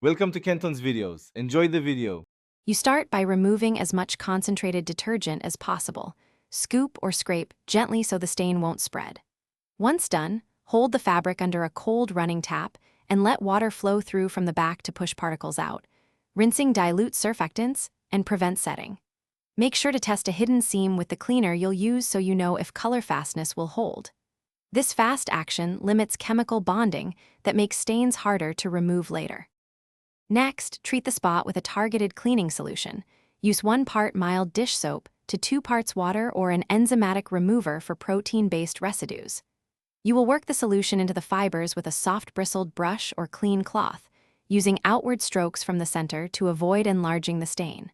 Welcome to Kenton's videos. Enjoy the video. You start by removing as much concentrated detergent as possible. Scoop or scrape gently so the stain won't spread. Once done, hold the fabric under a cold running tap and let water flow through from the back to push particles out. Rinsing dilutes surfactants and prevents setting. Make sure to test a hidden seam with the cleaner you'll use so you know if color fastness will hold. This fast action limits chemical bonding that makes stains harder to remove later. Next, treat the spot with a targeted cleaning solution. Use 1 part mild dish soap to 2 parts water or an enzymatic remover for protein-based residues. You will work the solution into the fibers with a soft bristled brush or clean cloth, using outward strokes from the center to avoid enlarging the stain.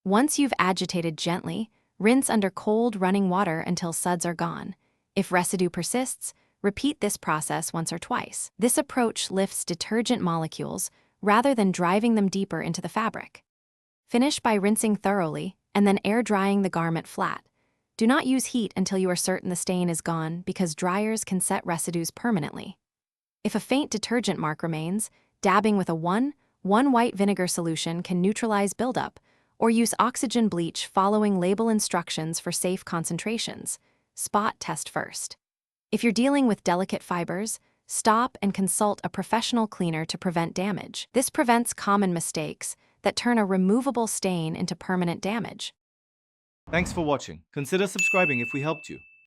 Once you've agitated gently, rinse under cold running water until suds are gone. If residue persists, repeat this process once or twice. This approach lifts detergent molecules rather than driving them deeper into the fabric. Finish by rinsing thoroughly and then air drying the garment flat. Do not use heat until you are certain the stain is gone because dryers can set residues permanently. If a faint detergent mark remains, dabbing with a 1 white vinegar solution can neutralize buildup, or use oxygen bleach following label instructions for safe concentrations. Spot test first. If you're dealing with delicate fibers, stop and consult a professional cleaner to prevent damage. This prevents common mistakes that turn a removable stain into permanent damage. Thanks for watching. Consider subscribing if we helped you.